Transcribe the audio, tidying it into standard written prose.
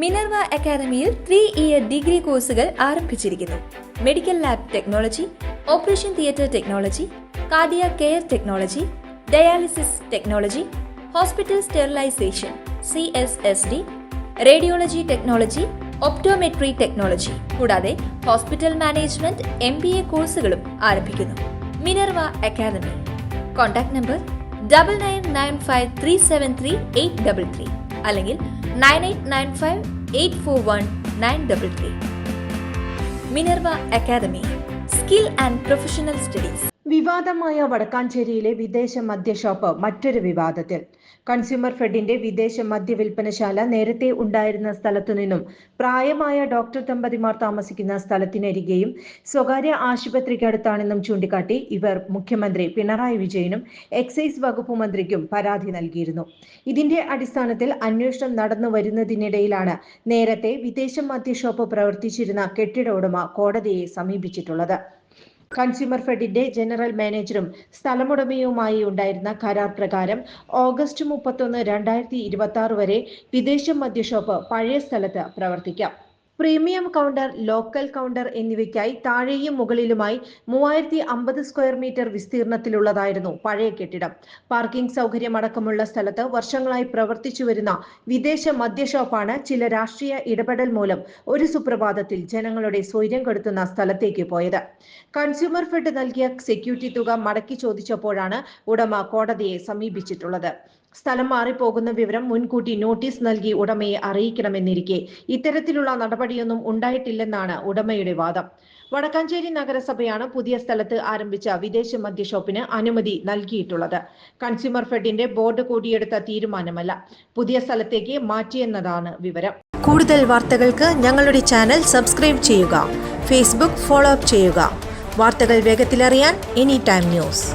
Minerva അക്കാദമിയിൽ 3-ഇയർ degree കോഴ്സുകൾ ആരംഭിച്ചിരിക്കുന്നു. Medical lab technology, operation theatre technology, cardiac care technology, dialysis technology, hospital sterilisation (CSSD), radiology technology, optometry technology കൂടാതെ hospital management MBA കോഴ്സുകളും ആരംഭിക്കുന്നു. Minerva academy. Contact number 9995373833 അല്ലെങ്കിൽ 9895841933. Minerva academy, skill and professional studies. വിവാദമായ വടക്കാഞ്ചേരിയിലെ വിദേശ മദ്യ shop മറ്റൊരു വിവാദത്തിൽ. കൺസ്യൂമർ ഫെഡിന്റെ വിദേശ മദ്യ വിൽപ്പനശാല നേരത്തെ ഉണ്ടായിരുന്ന സ്ഥലത്തു നിന്നും പ്രായമായ ഡോക്ടർ ദമ്പതിമാർ താമസിക്കുന്ന സ്ഥലത്തിനരികെയും സ്വകാര്യ ആശുപത്രിക്കടുത്താണെന്നും ചൂണ്ടിക്കാട്ടി ഇവർ മുഖ്യമന്ത്രി പിണറായി വിജയനും എക്സൈസ് വകുപ്പ് മന്ത്രിക്കും പരാതി നൽകിയിരുന്നു. ഇതിന്റെ അടിസ്ഥാനത്തിൽ അന്വേഷണം നടന്നു വരുന്നതിനിടയിലാണ് നേരത്തെ വിദേശ മദ്യ ഷോപ്പ് പ്രവർത്തിച്ചിരുന്ന കെട്ടിട ഉടമ കോടതിയെ സമീപിച്ചിട്ടുള്ളത്. കൺസ്യൂമർ ഫെഡിന്റെ ജനറൽ മാനേജറും സ്ഥലമുടമയുമായി ഉണ്ടായിരുന്ന കരാർ പ്രകാരം ഓഗസ്റ്റ് 31, 2026 വരെ വിദേശ മദ്യ ഷോപ്പ് പഴയ സ്ഥലത്ത് പ്രവർത്തിക്കാം. പ്രീമിയം കൗണ്ടർ, ലോക്കൽ കൗണ്ടർ എന്നിവയ്ക്കായി താഴെയും മുകളിലുമായി 3050 സ്ക്വയർ മീറ്റർ വിസ്തീർണത്തിലുള്ളതായിരുന്നു പഴയ കെട്ടിടം. പാർക്കിംഗ് സൗകര്യമടക്കമുള്ള സ്ഥലത്ത് വർഷങ്ങളായി പ്രവർത്തിച്ചു വരുന്ന വിദേശ മദ്യ ഷോപ്പാണ് ചില രാഷ്ട്രീയ ഇടപെടൽ മൂലം ഒരു സുപ്രഭാതത്തിൽ ജനങ്ങളുടെ സ്വൈര്യം കെടുത്തുന്ന സ്ഥലത്തേക്ക് പോയത്. കൺസ്യൂമർ ഫെഡ് നൽകിയ സെക്യൂരിറ്റി തുക മടക്കി ചോദിച്ചപ്പോഴാണ് ഉടമ കോടതിയെ സമീപിച്ചിട്ടുള്ളത്. സ്ഥലം മാറിപ്പോകുന്ന വിവരം മുൻകൂട്ടി നോട്ടീസ് നൽകി ഉടമയെ അറിയിക്കണമെന്നിരിക്കെ ഇത്തരത്തിലുള്ള നടപടിയൊന്നും ഉണ്ടായിട്ടില്ലെന്നാണ് ഉടമയുടെ വാദം. വടക്കാഞ്ചേരി നഗരസഭയാണ് പുതിയ സ്ഥലത്ത് ആരംഭിച്ച വിദേശ മദ്യ ഷോപ്പിന് അനുമതി നൽകിയിട്ടുള്ളത്. കൺസ്യൂമർ ഫെഡിന്റെ ബോർഡ് കൂടിയെടുത്ത തീരുമാനമല്ല, പുതിയ സ്ഥലത്തേക്ക് മാറ്റിയെന്നതാണ് വിവരം. കൂടുതൽ വാർത്തകൾക്ക് ഞങ്ങളുടെ ചാനൽ സബ്സ്ക്രൈബ് ചെയ്യുക. ഫേസ്ബുക്ക് ഫോളോ അപ്പ് ചെയ്യുക. വാർത്തകൾ വേഗത്തിലറിയാൻ എനി ടൈം ന്യൂസ്.